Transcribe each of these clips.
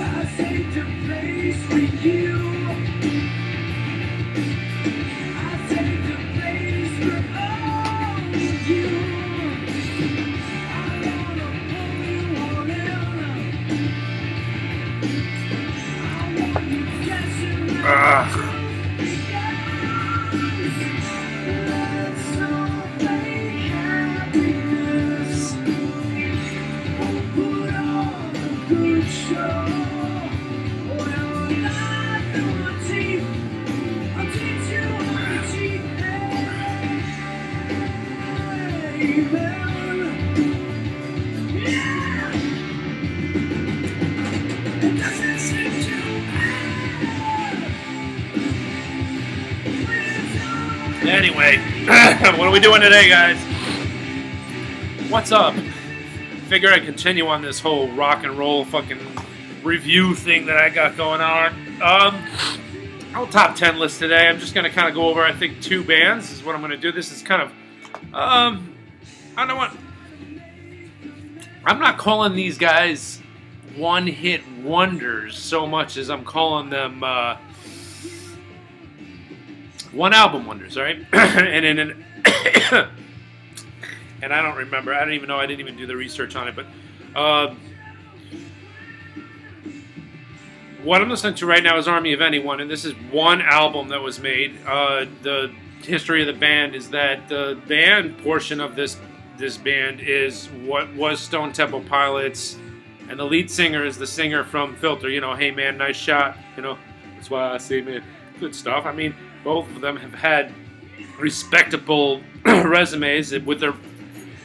I saved a place for you. I saved a place for all of you. I wanna pull you all in. I want you dancing around let's celebrate happiness. Put on a good show. Well, life in my teeth. I'll teach you how to cheat. Amen. Yeah. It doesn't seem too bad. Anyway, what are we doing today, guys? What's up? Figure I'd continue on this whole rock and roll fucking review thing that I got going on. I'll top 10 list today. I'm just going to kind of go over, I think, 2 bands is what I'm going to do. This is kind of, I don't know what, I'm not calling these guys one-hit wonders so much as I'm calling them one-album wonders, all right? And I don't remember. I don't even know. I didn't even do the research on it. But what I'm listening to right now is Army of Anyone, and this is one album that was made. The history of the band is that the band portion of this band is what was Stone Temple Pilots, and the lead singer is the singer from Filter. You know, Hey Man, Nice Shot. You know, that's why I say, man, good stuff. I mean, both of them have had respectable resumes with their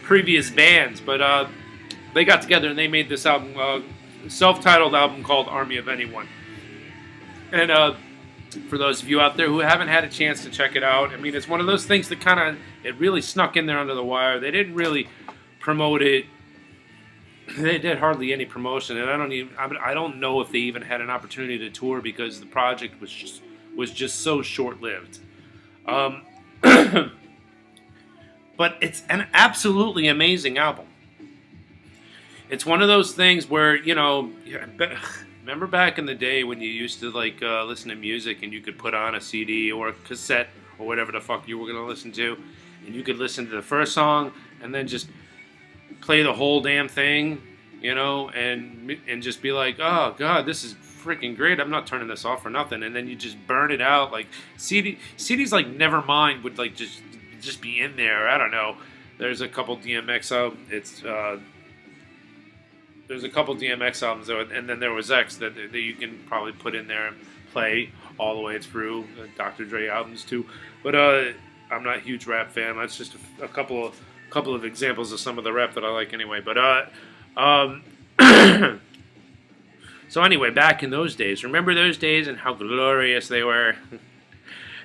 previous bands, but they got together and they made this album, self-titled album called Army of Anyone. And for those of you out there who haven't had a chance to check it out, I mean, it's one of those things that kind of, it really snuck in there under the wire. They didn't really promote it. They did hardly any promotion, and I don't know if they even had an opportunity to tour because the project was just so short-lived. But it's an absolutely amazing album. It's one of those things where, you know, remember back in the day when you used to like listen to music and you could put on a CD or a cassette or whatever the fuck you were going to listen to, and you could listen to the first song and then just play the whole damn thing, you know, and just be like, oh god, this is freaking great. I'm not turning this off for nothing. And then you just burn it out. Like CDs like Nevermind would like just be in there. I don't know. There's a couple DMX there's a couple DMX albums, and then there was X that you can probably put in there and play all the way through. Dr. Dre albums too. But I'm not a huge rap fan. That's just a couple of examples of some of the rap that I like anyway. But so anyway, back in those days, remember those days and how glorious they were?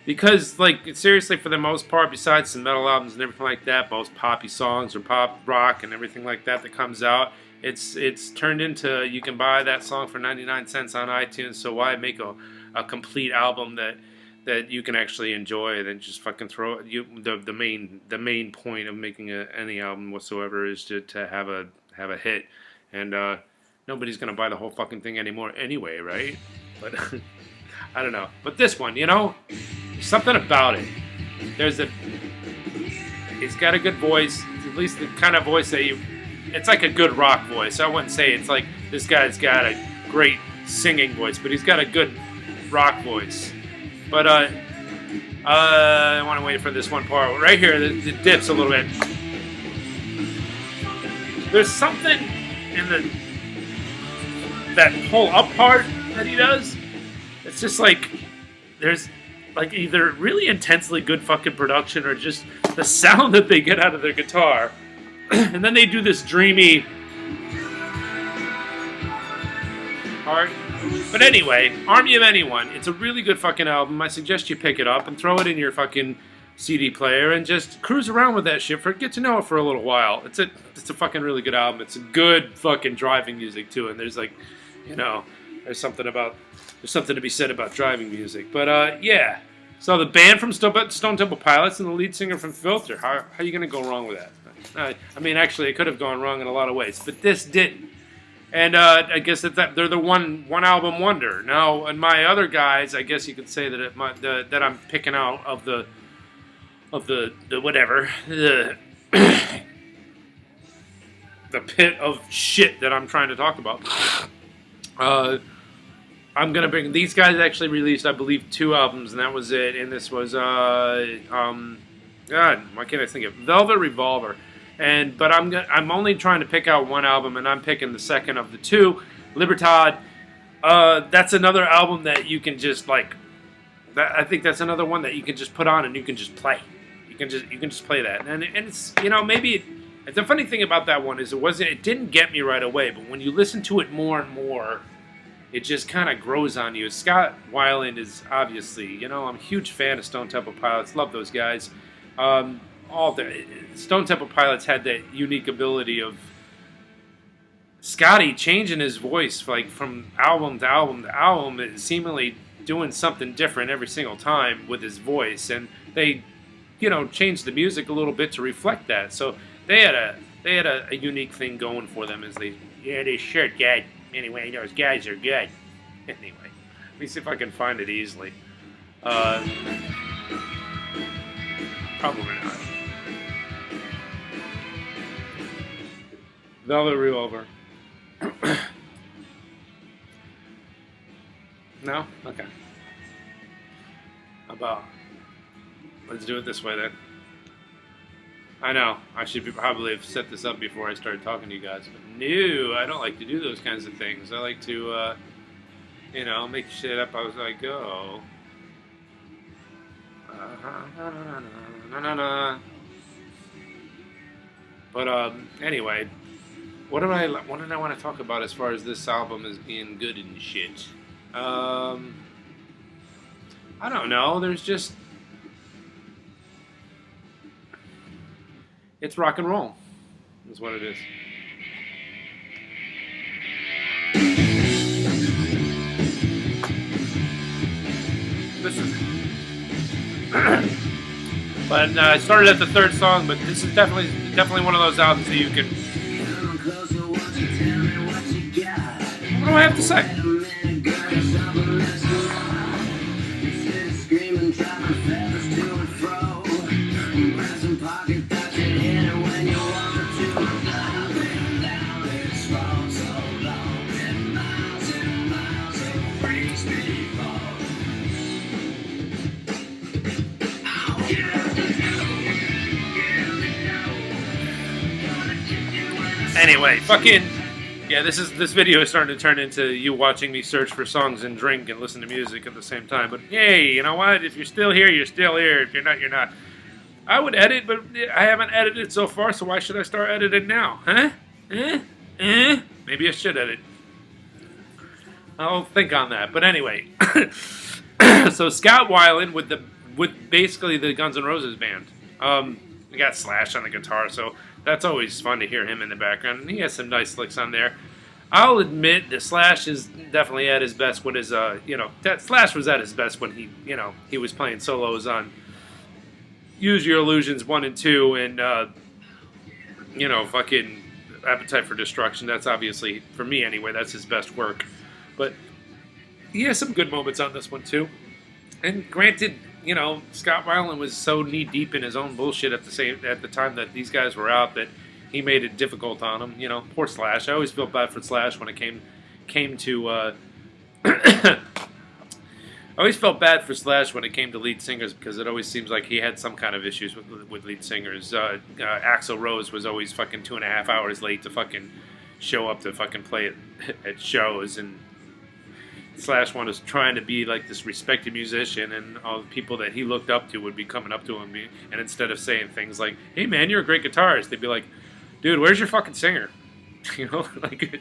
Because, like, seriously, for the most part, besides some metal albums and everything like that, most poppy songs or pop rock and everything like that comes out, it's turned into, you can buy that song for 99 cents on iTunes, so why make a complete album that you can actually enjoy, then just fucking throw the main point of making any album whatsoever is to have a hit, and nobody's gonna buy the whole fucking thing anymore anyway, right? But I don't know. But this one, you know, there's something about it. He's got a good voice, at least the kind of voice that it's like a good rock voice. I wouldn't say it's like this guy's got a great singing voice, but he's got a good rock voice. But I want to wait for this one part. Right here, it dips a little bit. There's something in that whole up part that he does. It's just like there's like either really intensely good fucking production or just the sound that they get out of their guitar. And then they do this dreamy part. But anyway, Army of Anyone. It's a really good fucking album. I suggest you pick it up and throw it in your fucking CD player and just cruise around with that shit get to know it for a little while. It's a fucking really good album. It's a good fucking driving music too. And there's like, you know, there's something to be said about driving music. But yeah. So the band from Stone Temple Pilots and the lead singer from Filter. How are you gonna go wrong with that? I mean, actually, it could have gone wrong in a lot of ways, but this didn't. And I guess that they're the one album wonder. Now, and my other guys, I guess you could say that that I'm picking out of the whatever the the pit of shit that I'm trying to talk about. I'm gonna bring these guys. Actually released, I believe, 2 albums, and that was it. And this was God, why can't I think of Velvet Revolver? But I'm only trying to pick out 1 album, and I'm picking the second of the 2, Libertad. That's another album that you can just like. I think that's another one that you can just put on and you can just play. You can just play that, and it's maybe the funny thing about that one is it didn't get me right away, but when you listen to it more and more, it just kind of grows on you. Scott Weiland is obviously, I'm a huge fan of Stone Temple Pilots. Love those guys. Stone Temple Pilots had that unique ability of Scotty changing his voice like from album to album to album, seemingly doing something different every single time with his voice, and they, changed the music a little bit to reflect that. So they had a unique thing going for them as they sure good. Anyway, those guys are good. Anyway, let me see if I can find it easily. Probably not. Velvet Revolver. No? Okay. Let's do it this way then. I know. I should probably have set this up before I started talking to you guys. But no, I don't like to do those kinds of things. I like to, make shit up as I go. But anyway, what did I want to talk about as far as this album as being good and shit? I don't know. There's just it's rock and roll. Is what it is. Listen. But I started at the 3rd song, but this is definitely one of those albums that you can. What do I have to say? Anyway, this video is starting to turn into you watching me search for songs and drink and listen to music at the same time. But hey, you know what? If you're still here, you're still here. If you're not, you're not. I would edit, but I haven't edited so far, so why should I start editing now? Huh? Maybe I should edit. I'll think on that. But anyway, so Scott Weiland with basically the Guns N' Roses band. We got Slash on the guitar, so that's always fun to hear him in the background, and he has some nice licks on there. I'll admit that Slash is definitely at his best when that Slash was at his best when he was playing solos on Use Your Illusions 1 and 2 and fucking Appetite for Destruction. That's obviously, for me anyway, that's his best work. But he has some good moments on this one too. And granted, Scott Weiland was so knee deep in his own bullshit at the time that these guys were out that he made it difficult on him. Poor Slash. I always felt bad for Slash when it came to. I always felt bad for Slash when it came to lead singers because it always seems like he had some kind of issues with lead singers. Axl Rose was always fucking 2.5 hours late to fucking show up to fucking play at shows, and Slash was trying to be like this respected musician, and all the people that he looked up to would be coming up to him, and instead of saying things like, "Hey man, you're a great guitarist," they'd be like, "Dude, where's your fucking singer?"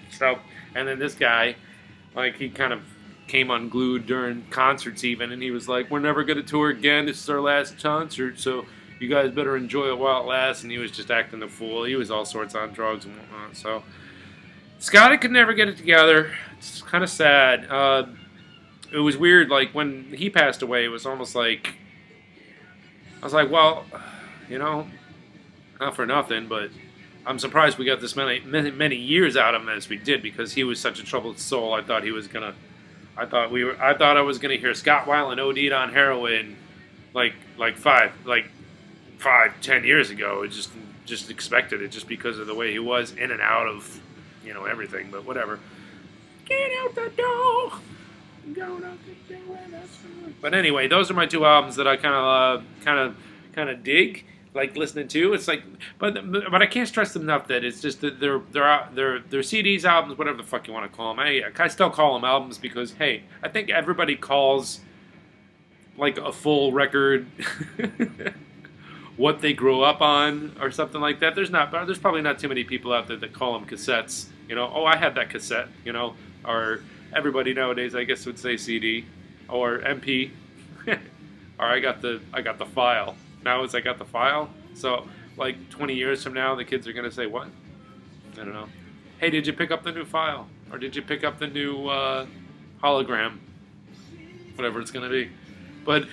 So, and then this guy, he kind of came unglued during concerts even, and he was like, "We're never going to tour again. This is our last concert, so you guys better enjoy it while it lasts." And he was just acting the fool. He was all sorts on drugs and whatnot. So Scotty could never get it together. It's kind of sad. It was weird. When he passed away, it was almost like I was like, well, Not for nothing, but I'm surprised we got this many years out of him as we did, because he was such a troubled soul. I thought he was gonna. I thought I was gonna hear Scott Weiland OD'd on heroin, like 10 years ago. It just expected it, just because of the way he was in and out of, everything. But whatever. Get out the door. Go out the door. But anyway, those are my two albums that I kind of dig, like listening to. It's like, but I can't stress enough that it's just that they're CDs, albums, whatever the fuck you want to call them. I still call them albums because, hey, I think everybody calls like a full record what they grew up on or something like that. There's probably not too many people out there that call them cassettes. Oh, I had that cassette. Or everybody nowadays, I guess, would say CD or MP. Or I got the file. Now I got the file. So like 20 years from now, the kids are gonna say what? I don't know. Hey, did you pick up the new file? Or did you pick up the new hologram? Whatever it's gonna be. But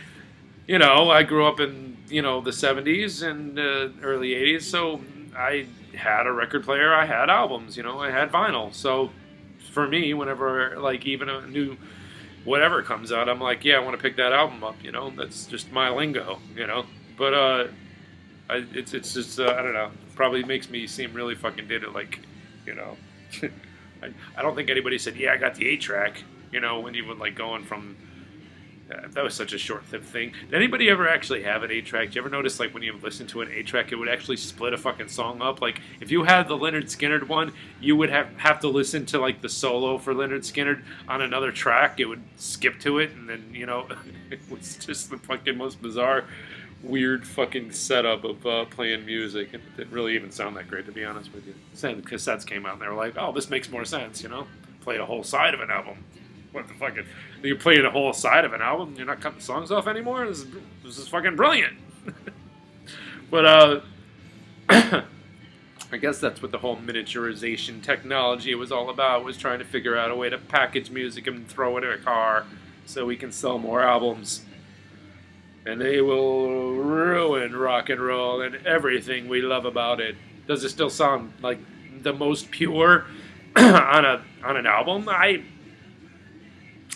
I grew up in the 70s and early 80s, so I had a record player, I had albums, I had vinyl. So for me, whenever even a new whatever comes out, I'm like, yeah, I want to pick that album up. That's just my lingo. But it's just I don't know. Probably makes me seem really fucking dated. Like, I don't think anybody said, yeah, I got the 8-track. When you would going from. That was such a short-lived thing. Did anybody ever actually have an 8-track? Did you ever notice, when you listen to an 8-track, it would actually split a fucking song up? Like, if you had the Lynyrd Skynyrd one, you would have to listen to, the solo for Lynyrd Skynyrd on another track. It would skip to it, and then, it was just the fucking most bizarre, weird fucking setup of playing music. And it didn't really even sound that great, to be honest with you. Saying the cassettes came out, and they were like, oh, this makes more sense, Played a whole side of an album. What the fuck? You're playing a whole side of an album. You're not cutting songs off anymore. This is fucking brilliant. But I guess that's what the whole miniaturization technology was all about. Was trying to figure out a way to package music and throw it in a car so we can sell more albums. And they will ruin rock and roll and everything we love about it. Does it still sound like the most pure on an album?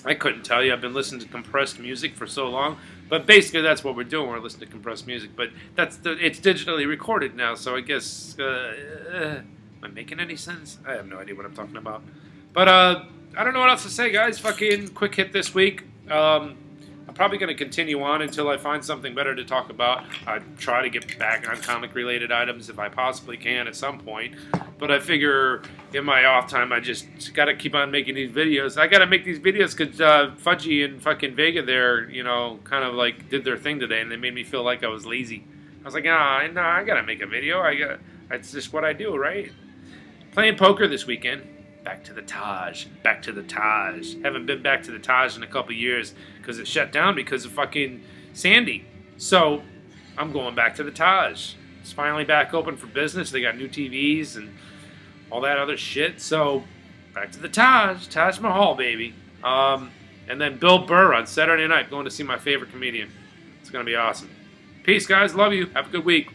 I couldn't tell you. I've been listening to compressed music for so long, but basically that's what we're doing. We're listening to compressed music, but it's digitally recorded now. So I guess am I making any sense? I have no idea what I'm talking about. But I don't know what else to say, guys. Fucking quick hit this week. I'm probably going to continue on until I find something better to talk about. I try to get back on comic-related items if I possibly can at some point. But I figure in my off time, I just got to keep on making these videos. I got to make these videos because Fudgy and fucking Vega there, kind of did their thing today, and they made me feel like I was lazy. I was like, I got to make a video. That's just what I do, right? Playing poker this weekend. Back to the Taj. Haven't been back to the Taj in a couple years because it shut down because of fucking Sandy. So I'm going back to the Taj. It's finally back open for business. They got new TVs and all that other shit. So back to the Taj. Taj Mahal, baby. And then Bill Burr on Saturday night going to see my favorite comedian. It's going to be awesome. Peace, guys. Love you. Have a good week.